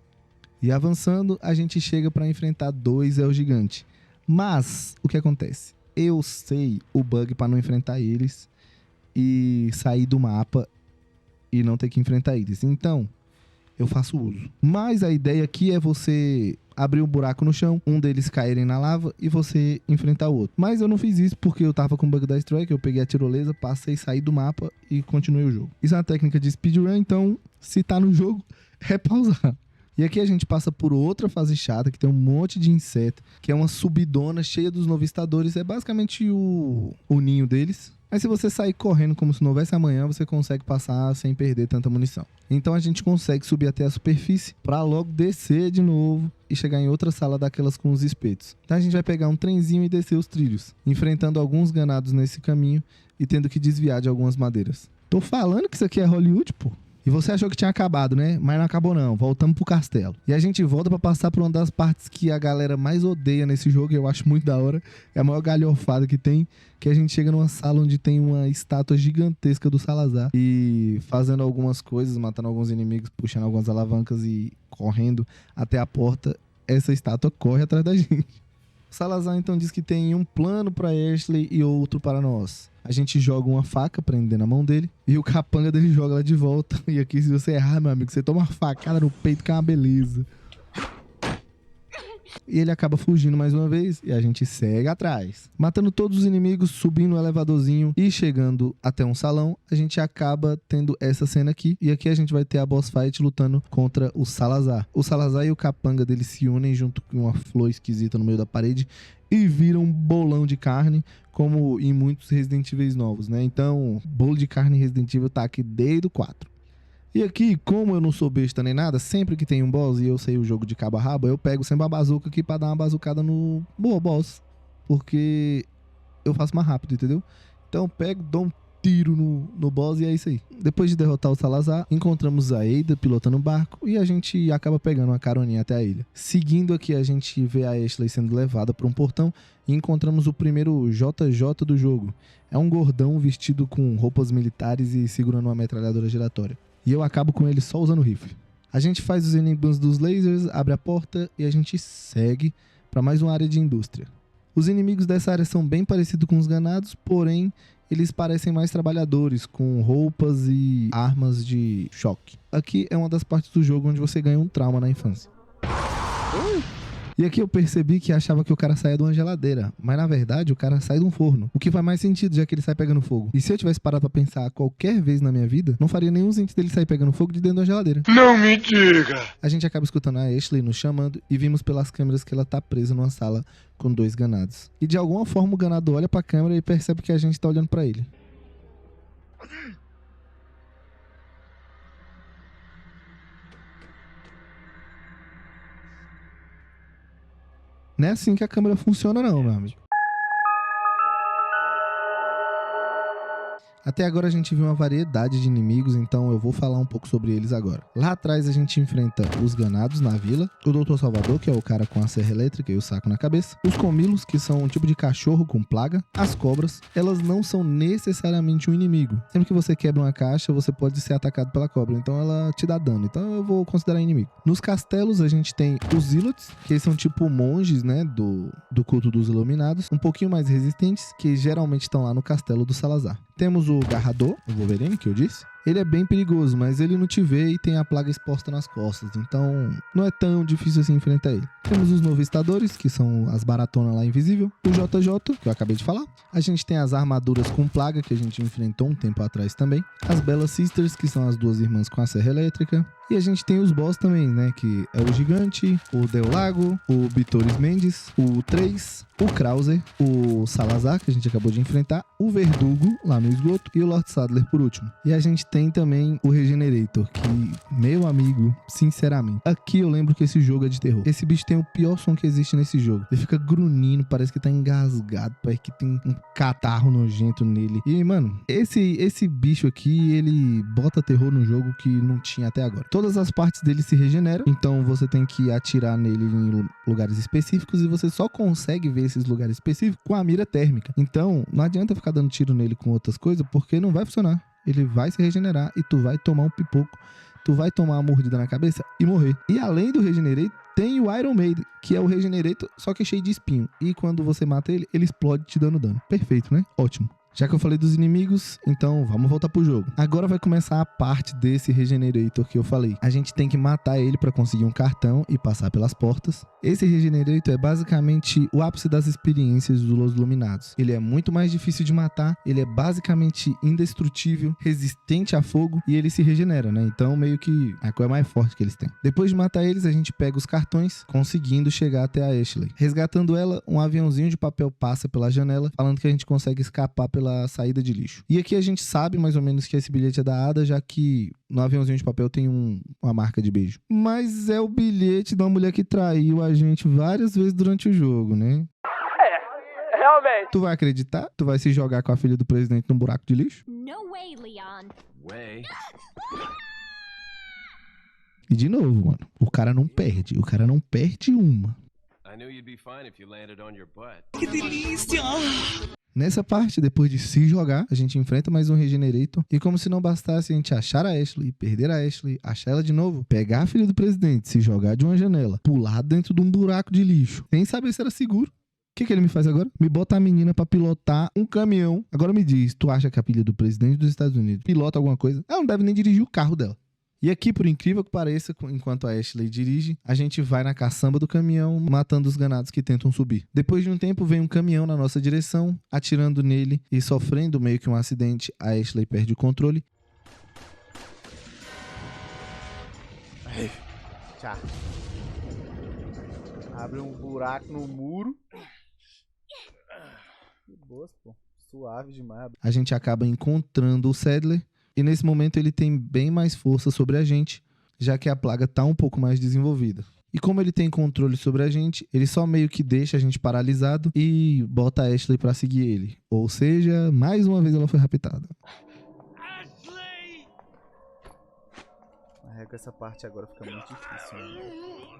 E avançando, a gente chega para enfrentar 2 El Gigante. Mas, o que acontece? Eu sei o bug para não enfrentar eles e sair do mapa e não ter que enfrentar eles. Então, eu faço uso. Mas a ideia aqui é você abrir um buraco no chão, um deles caírem na lava e você enfrentar o outro. Mas eu não fiz isso porque eu tava com o bug da Strike, eu peguei a tirolesa, passei, saí do mapa e continuei o jogo. Isso é uma técnica de speedrun, então se tá no jogo, é pausar. E aqui a gente passa por outra fase chata, que tem um monte de inseto, que é uma subidona cheia dos novistadores. É basicamente o ninho deles. Mas se você sair correndo como se não houvesse amanhã, você consegue passar sem perder tanta munição. Então a gente consegue subir até a superfície para logo descer de novo e chegar em outra sala daquelas com os espetos. Então a gente vai pegar um trenzinho e descer os trilhos, enfrentando alguns ganados nesse caminho e tendo que desviar de algumas madeiras. Tô falando que isso aqui é Hollywood, pô. E você achou que tinha acabado, né? Mas não acabou não, voltamos pro castelo. E a gente volta pra passar por uma das partes que a galera mais odeia nesse jogo, e eu acho muito da hora. É a maior galhofada que tem, que a gente chega numa sala onde tem uma estátua gigantesca do Salazar. E fazendo algumas coisas, matando alguns inimigos, puxando algumas alavancas e correndo até a porta, essa estátua corre atrás da gente. O Salazar então diz que tem um plano pra Ashley e outro para nós. A gente joga uma faca prendendo a mão dele e o capanga dele joga ela de volta. E aqui, se você errar, meu amigo, você toma uma facada no peito que é uma beleza. E ele acaba fugindo mais uma vez e a gente segue atrás. Matando todos os inimigos, subindo o elevadorzinho e chegando até um salão, a gente acaba tendo essa cena aqui. E aqui a gente vai ter a boss fight lutando contra o Salazar. O Salazar e o capanga dele se unem junto com uma flor esquisita no meio da parede e viram um bolão de carne, como em muitos Resident Evil novos, né? Então, bolo de carne Resident Evil tá aqui desde o 4. E aqui, como eu não sou besta nem nada, sempre que tem um boss e eu sei o jogo de cabo a rabo, eu pego sempre a bazuca aqui pra dar uma bazucada no boss. Porque eu faço mais rápido, entendeu? Então eu pego, dou um tiro no boss e é isso aí. Depois de derrotar o Salazar, encontramos a Ada pilotando o barco e a gente acaba pegando uma caroninha até a ilha. Seguindo aqui, a gente vê a Ashley sendo levada para um portão e encontramos o primeiro JJ do jogo. É um gordão vestido com roupas militares e segurando uma metralhadora giratória. E eu acabo com ele só usando o rifle. A gente faz os enigmas dos lasers, abre a porta e a gente segue para mais uma área de indústria. Os inimigos dessa área são bem parecidos com os ganados, porém eles parecem mais trabalhadores, com roupas e armas de choque. Aqui é uma das partes do jogo onde você ganha um trauma na infância. E aqui eu percebi que achava que o cara saía de uma geladeira, mas na verdade o cara sai de um forno. O que faz mais sentido, já que ele sai pegando fogo. E se eu tivesse parado pra pensar qualquer vez na minha vida, não faria nenhum sentido dele sair pegando fogo de dentro de uma geladeira. Não me diga! A gente acaba escutando a Ashley nos chamando e vimos pelas câmeras que ela tá presa numa sala com 2 ganados. E de alguma forma o ganado olha pra câmera e percebe que a gente tá olhando pra ele. Não é assim que a câmera funciona não, meu amigo. Até agora a gente viu uma variedade de inimigos, então eu vou falar um pouco sobre eles agora. Lá atrás a gente enfrenta os ganados na vila, o Dr. Salvador, que é o cara com a serra elétrica e o saco na cabeça, os comilos, que são um tipo de cachorro com plaga, as cobras, elas não são necessariamente um inimigo. Sempre que você quebra uma caixa, você pode ser atacado pela cobra, então ela te dá dano, então eu vou considerar inimigo. Nos castelos a gente tem os Zealots, que são tipo monges, né, do culto dos iluminados, um pouquinho mais resistentes, que geralmente estão lá no castelo do Salazar. Temos o Garrador, o Wolverine, que eu disse. Ele é bem perigoso, mas ele não te vê e tem a plaga exposta nas costas, então não é tão difícil assim enfrentar ele. Temos os Novistadores, que são as baratonas lá invisível. O JJ, que eu acabei de falar. A gente tem as armaduras com plaga, que a gente enfrentou um tempo atrás também. As Bella Sisters, que são as 2 irmãs com a serra elétrica. E a gente tem os boss também, né, que é o Gigante, o Deolago, o Bitores Mendes, o 3, o Krauser, o Salazar, que a gente acabou de enfrentar, o Verdugo, lá no esgoto, e o Lord Sadler por último. E a gente tem também o Regenerator, que, meu amigo, sinceramente, aqui eu lembro que esse jogo é de terror. Esse bicho tem o pior som que existe nesse jogo. Ele fica grunhindo, parece que tá engasgado, parece que tem um catarro nojento nele. E, mano, esse bicho aqui, ele bota terror no jogo que não tinha até agora. Todas as partes dele se regeneram, então você tem que atirar nele em lugares específicos e você só consegue ver esses lugares específicos com a mira térmica. Então, não adianta ficar dando tiro nele com outras coisas, porque não vai funcionar. Ele vai se regenerar e tu vai tomar um pipoco, tu vai tomar uma mordida na cabeça e morrer. E além do Regenerator, tem o Iron Maiden, que é o Regenerator, só que cheio de espinho. E quando você mata ele, ele explode te dando dano. Perfeito, né? Ótimo. Já que eu falei dos inimigos, então vamos voltar pro jogo. Agora vai começar a parte desse Regenerator que eu falei. A gente tem que matar ele pra conseguir um cartão e passar pelas portas. Esse Regenerator é basicamente o ápice das experiências dos Los Iluminados. Ele é muito mais difícil de matar, ele é basicamente indestrutível, resistente a fogo e ele se regenera, né? Então meio que a coisa mais forte que eles têm. Depois de matar eles, a gente pega os cartões, conseguindo chegar até a Ashley. Resgatando ela, um aviãozinho de papel passa pela janela, falando que a gente consegue escapar pela saída de lixo. E aqui a gente sabe mais ou menos que esse bilhete é da Ada, já que no aviãozinho de papel tem uma marca de beijo. Mas é o bilhete da mulher que traiu a gente várias vezes durante o jogo, né? É, realmente. Tu vai acreditar? Tu vai se jogar com a filha do presidente num buraco de lixo? No way, Leon. Way. E de novo, mano, o cara não perde uma. I knew you'd be fine if you landed on your butt. Nessa parte, depois de se jogar, a gente enfrenta mais um Regenerator. E como se não bastasse a gente achar a Ashley, perder a Ashley, achar ela de novo, pegar a filha do presidente, se jogar de uma janela, pular dentro de um buraco de lixo, sem saber se era seguro. O que ele me faz agora? Me bota a menina pra pilotar um caminhão. Agora me diz, tu acha que a filha do presidente dos Estados Unidos pilota alguma coisa? Ela não deve nem dirigir o carro dela. E aqui, por incrível que pareça, enquanto a Ashley dirige, a gente vai na caçamba do caminhão, matando os ganados que tentam subir. Depois de um tempo, vem um caminhão na nossa direção, atirando nele e sofrendo meio que um acidente, a Ashley perde o controle. Aí, tchau. Abre um buraco no muro. Que boas, pô. Suave demais. A gente acaba encontrando o Sadler. E nesse momento ele tem bem mais força sobre a gente, já que a plaga tá um pouco mais desenvolvida. E como ele tem controle sobre a gente, ele só meio que deixa a gente paralisado e bota a Ashley pra seguir ele. Ou seja, mais uma vez ela foi raptada. Ashley! Essa parte agora fica muito difícil, né?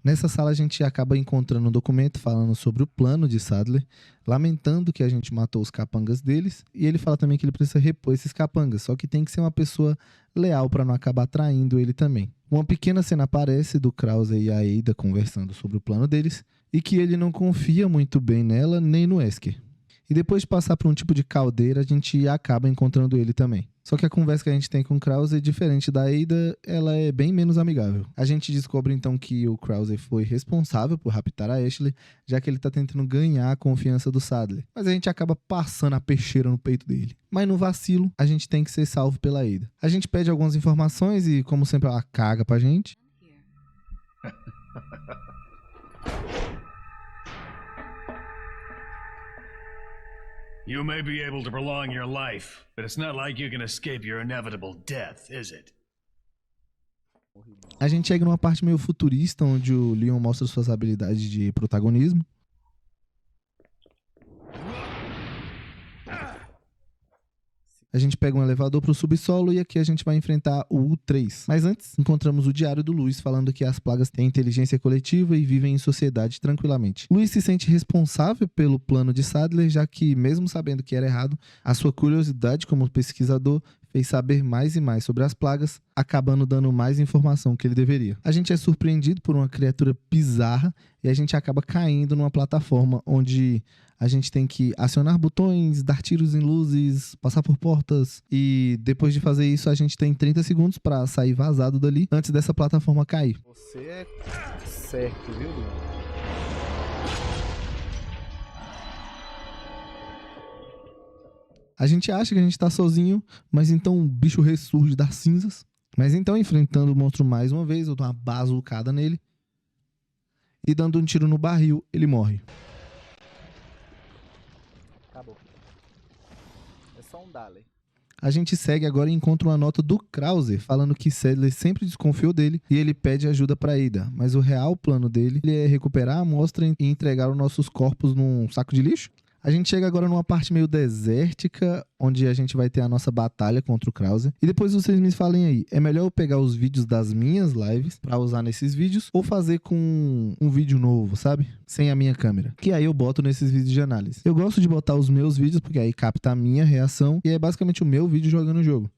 Nessa sala a gente acaba encontrando um documento falando sobre o plano de Sadler, lamentando que a gente matou os capangas deles, e ele fala também que ele precisa repor esses capangas, só que tem que ser uma pessoa leal para não acabar traindo ele também. Uma pequena cena aparece do Krauser e a Ada conversando sobre o plano deles, e que ele não confia muito bem nela nem no Wesker. E depois de passar por um tipo de caldeira, a gente acaba encontrando ele também. Só que a conversa que a gente tem com o Krauser, diferente da Ada, ela é bem menos amigável. A gente descobre então que o Krauser foi responsável por raptar a Ashley, já que ele tá tentando ganhar a confiança do Sadler. Mas a gente acaba passando a peixeira no peito dele. Mas no vacilo, a gente tem que ser salvo pela Ada. A gente pede algumas informações e, como sempre, ela caga pra gente. You may be able to prolong your life, but it's not like you can escape your inevitable death, is it? A gente chega numa parte meio futurista, onde o Leon mostra suas habilidades de protagonismo. A gente pega um elevador pro subsolo e aqui a gente vai enfrentar o U3. Mas antes, encontramos o diário do Luiz falando que as plagas têm inteligência coletiva e vivem em sociedade tranquilamente. Luiz se sente responsável pelo plano de Sadler, já que, mesmo sabendo que era errado, a sua curiosidade como pesquisador fez saber mais e mais sobre as plagas, acabando dando mais informação que ele deveria. A gente é surpreendido por uma criatura bizarra e a gente acaba caindo numa plataforma onde a gente tem que acionar botões, dar tiros em luzes, passar por portas e depois de fazer isso a gente tem 30 segundos pra sair vazado dali antes dessa plataforma cair. Você é certo, viu, Leon? A gente acha que a gente tá sozinho, mas então o bicho ressurge das cinzas. Mas então, enfrentando o monstro mais uma vez, eu dou uma bazucada nele. E dando um tiro no barril, ele morre. Acabou. É só um Dale. A gente segue agora e encontra uma nota do Krauser, falando que Sadler sempre desconfiou dele e ele pede ajuda pra Ada. Mas o real plano dele é recuperar a amostra e entregar os nossos corpos num saco de lixo. A gente chega agora numa parte meio desértica, onde a gente vai ter a nossa batalha contra o Krauser. E depois vocês me falem aí, é melhor eu pegar os vídeos das minhas lives pra usar nesses vídeos ou fazer com um vídeo novo, sabe? Sem a minha câmera. Que aí eu boto nesses vídeos de análise. Eu gosto de botar os meus vídeos, porque aí capta a minha reação e é basicamente o meu vídeo jogando o jogo.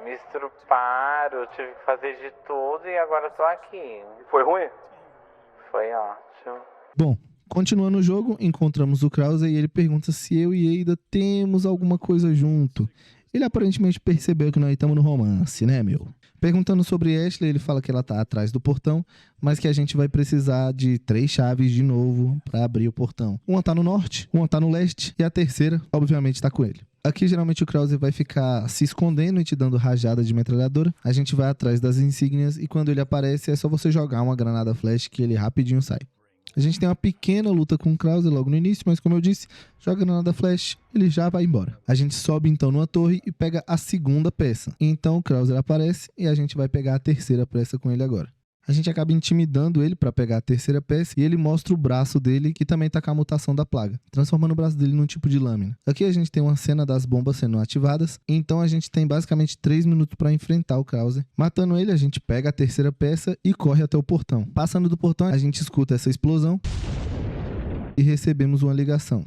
Me estruparam, tive que fazer de tudo e agora tô aqui. Foi ruim? Foi ótimo. Bom, continuando o jogo, encontramos o Krauser e ele pergunta se eu e Ada temos alguma coisa junto. Ele aparentemente percebeu que nós estamos no romance, né, meu? Perguntando sobre Ashley, ele fala que ela tá atrás do portão, mas que a gente vai precisar de 3 chaves de novo pra abrir o portão. Uma tá no norte, uma tá no leste e a terceira, obviamente, tá com ele. Aqui, geralmente, o Krauser vai ficar se escondendo e te dando rajada de metralhadora. A gente vai atrás das insígnias e quando ele aparece, é só você jogar uma granada flash que ele rapidinho sai. A gente tem uma pequena luta com o Krauser logo no início, mas como eu disse, joga granada flash, ele já vai embora. A gente sobe então numa torre e pega a segunda peça. Então o Krauser aparece e a gente vai pegar a terceira peça com ele agora. A gente acaba intimidando ele pra pegar a terceira peça e ele mostra o braço dele, que também tá com a mutação da plaga, transformando o braço dele num tipo de lâmina. Aqui a gente tem uma cena das bombas sendo ativadas, então a gente tem basicamente 3 minutos pra enfrentar o Krauser. Matando ele, a gente pega a terceira peça e corre até o portão. Passando do portão, a gente escuta essa explosão e recebemos uma ligação.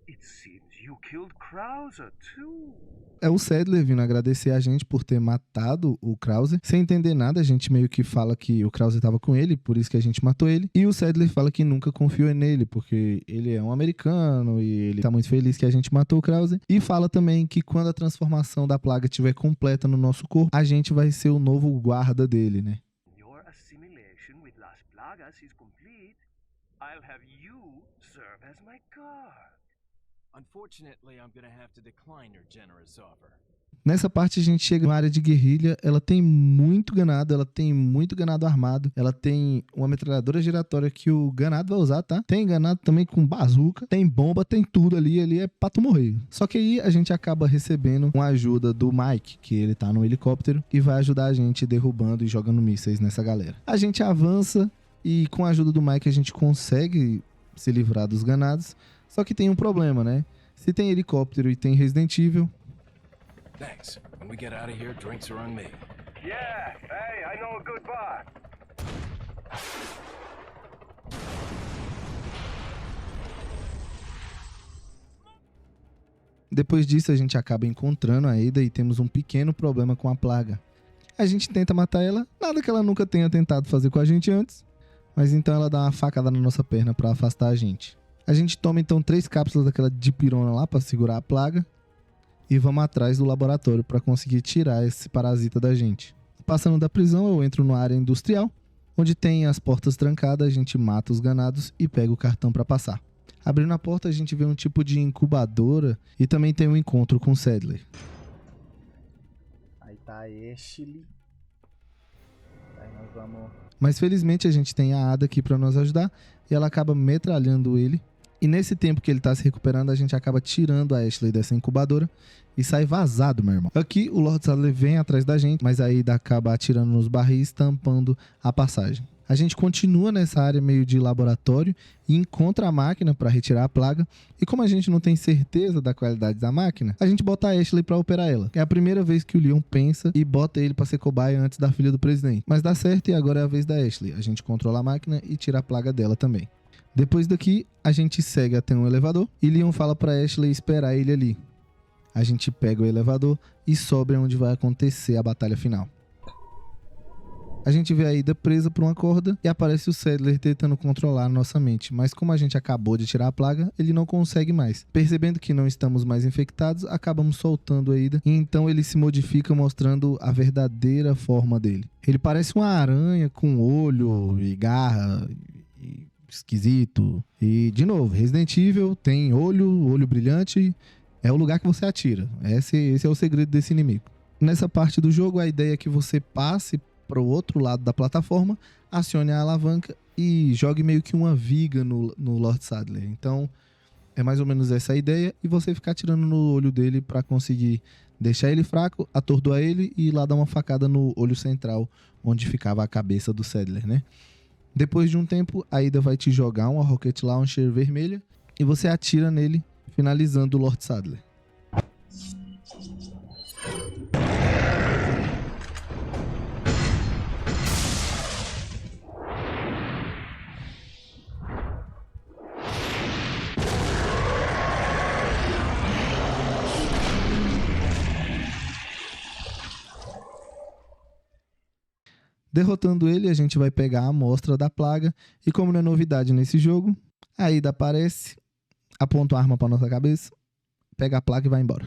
It seems you killed Krauser, too. É o Sadler vindo agradecer a gente por ter matado o Krauser. Sem entender nada, a gente meio que fala que o Krauser tava com ele, por isso que a gente matou ele. E o Sadler fala que nunca confiou nele, porque ele é um americano e ele tá muito feliz que a gente matou o Krauser. E fala também que quando a transformação da plaga estiver completa no nosso corpo, a gente vai ser o novo guarda dele, né? Your assimilation with Las Plagas is complete. I'll have you serve as my guard. Unfortunately, I'm gonna have to decline your generous offer. Nessa parte a gente chega numa área de guerrilha, ela tem muito ganado armado, ela tem uma metralhadora giratória que o ganado vai usar, tá? Tem ganado também com bazuca, tem bomba, tem tudo ali é pra tu morrer. Só que aí a gente acaba recebendo uma ajuda do Mike, que ele tá no helicóptero e vai ajudar a gente derrubando e jogando mísseis nessa galera. A gente avança e com a ajuda do Mike a gente consegue se livrar dos ganados. Só que tem um problema, né? Se tem helicóptero e tem Resident Evil... Thanks. When we get out of here, drinks are on me. Yeah, hey, I know a good bar. Depois disso, a gente acaba encontrando a Ada e temos um pequeno problema com a plaga. A gente tenta matar ela, nada que ela nunca tenha tentado fazer com a gente antes, mas então ela dá uma facada na nossa perna pra afastar a gente. A gente toma então 3 cápsulas daquela dipirona lá pra segurar a plaga e vamos atrás do laboratório pra conseguir tirar esse parasita da gente. Passando da prisão, eu entro na área industrial, onde tem as portas trancadas, a gente mata os ganados e pega o cartão pra passar. Abrindo a porta, a gente vê um tipo de incubadora e também tem um encontro com o Sadler. Aí tá a Ashley. Aí nós vamos... Mas felizmente a gente tem a Ada aqui pra nos ajudar e ela acaba metralhando ele. E nesse tempo que ele tá se recuperando, a gente acaba tirando a Ashley dessa incubadora e sai vazado, meu irmão. Aqui o Lord Sadler vem atrás da gente, mas a Ada acaba atirando nos barris, tampando a passagem. A gente continua nessa área meio de laboratório e encontra a máquina para retirar a plaga. E como a gente não tem certeza da qualidade da máquina, a gente bota a Ashley para operar ela. É a primeira vez que o Leon pensa e bota ele para ser cobaia antes da filha do presidente. Mas dá certo e agora é a vez da Ashley. A gente controla a máquina e tira a plaga dela também. Depois daqui, a gente segue até um elevador e Leon fala para Ashley esperar ele ali. A gente pega o elevador e sobe onde vai acontecer a batalha final. A gente vê a Ada presa por uma corda e aparece o Sadler tentando controlar a nossa mente, mas como a gente acabou de tirar a plaga, ele não consegue mais. Percebendo que não estamos mais infectados, acabamos soltando a Ada e então ele se modifica mostrando a verdadeira forma dele. Ele parece uma aranha com olho e garra e esquisito. E de novo, Resident Evil tem olho brilhante, é o lugar que você atira. Esse é o segredo desse inimigo. Nessa parte do jogo, a ideia é que você passe para o outro lado da plataforma, acione a alavanca e jogue meio que uma viga no Lord Sadler. Então, é mais ou menos essa a ideia. E você ficar atirando no olho dele para conseguir deixar ele fraco, atordoar ele e ir lá dar uma facada no olho central, onde ficava a cabeça do Sadler, né? Depois de um tempo, a Ada vai te jogar uma Rocket Launcher vermelha e você atira nele, finalizando o Lord Sadler. Derrotando ele, a gente vai pegar a amostra da plaga e como não é novidade nesse jogo, a Ada aparece, aponta uma arma pra nossa cabeça, pega a plaga e vai embora.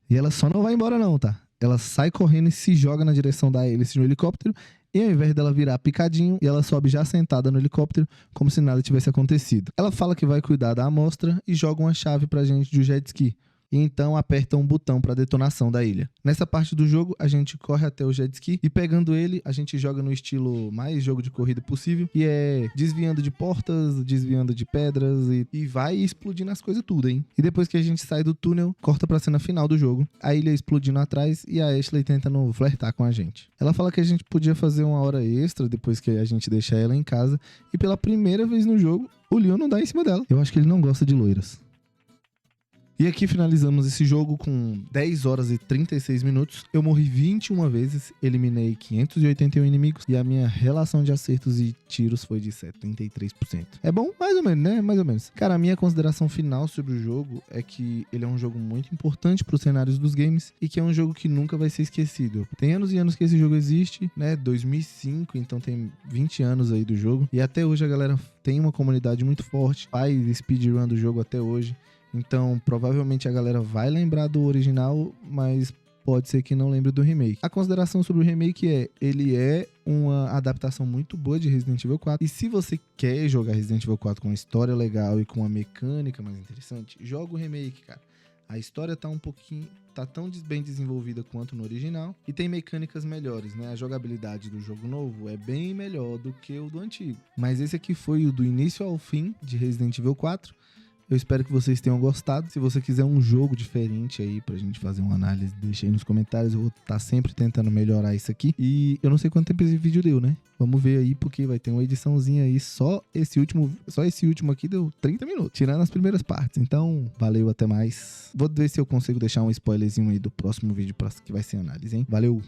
E ela só não vai embora não, tá? Ela sai correndo e se joga na direção da hélice no helicóptero e ao invés dela virar picadinho, ela sobe já sentada no helicóptero como se nada tivesse acontecido. Ela fala que vai cuidar da amostra e joga uma chave pra gente de jet ski. E então aperta um botão para detonação da ilha. Nessa parte do jogo, a gente corre até o jet ski e pegando ele, a gente joga no estilo mais jogo de corrida possível, que é desviando de portas, desviando de pedras e vai explodindo as coisas tudo, hein? E depois que a gente sai do túnel, corta pra cena final do jogo, a ilha explodindo atrás e a Ashley tentando flertar com a gente. Ela fala que a gente podia fazer uma hora extra depois que a gente deixar ela em casa e pela primeira vez no jogo, o Leon não dá em cima dela. Eu acho que ele não gosta de loiras. E aqui finalizamos esse jogo com 10 horas e 36 minutos. Eu morri 21 vezes, eliminei 581 inimigos e a minha relação de acertos e tiros foi de 73%. É bom? Mais ou menos, né? Mais ou menos. Cara, a minha consideração final sobre o jogo é que ele é um jogo muito importante para os cenários dos games e que é um jogo que nunca vai ser esquecido. Tem anos e anos que esse jogo existe, né? 2005, então tem 20 anos aí do jogo. E até hoje a galera tem uma comunidade muito forte, faz speedrun do jogo até hoje. Então, provavelmente a galera vai lembrar do original, mas pode ser que não lembre do remake. A consideração sobre o remake ele é uma adaptação muito boa de Resident Evil 4. E se você quer jogar Resident Evil 4 com uma história legal e com uma mecânica mais interessante, joga o remake, cara. A história tá tão bem desenvolvida quanto no original e tem mecânicas melhores, né? A jogabilidade do jogo novo é bem melhor do que o do antigo. Mas esse aqui foi o do início ao fim de Resident Evil 4. Eu espero que vocês tenham gostado. Se você quiser um jogo diferente aí pra gente fazer uma análise, deixa aí nos comentários. Eu vou estar sempre tentando melhorar isso aqui. E eu não sei quanto tempo esse vídeo deu, né? Vamos ver aí, porque vai ter uma ediçãozinha aí. Só esse último aqui deu 30 minutos, tirando as primeiras partes. Então, valeu, até mais. Vou ver se eu consigo deixar um spoilerzinho aí do próximo vídeo que vai ser análise, hein? Valeu!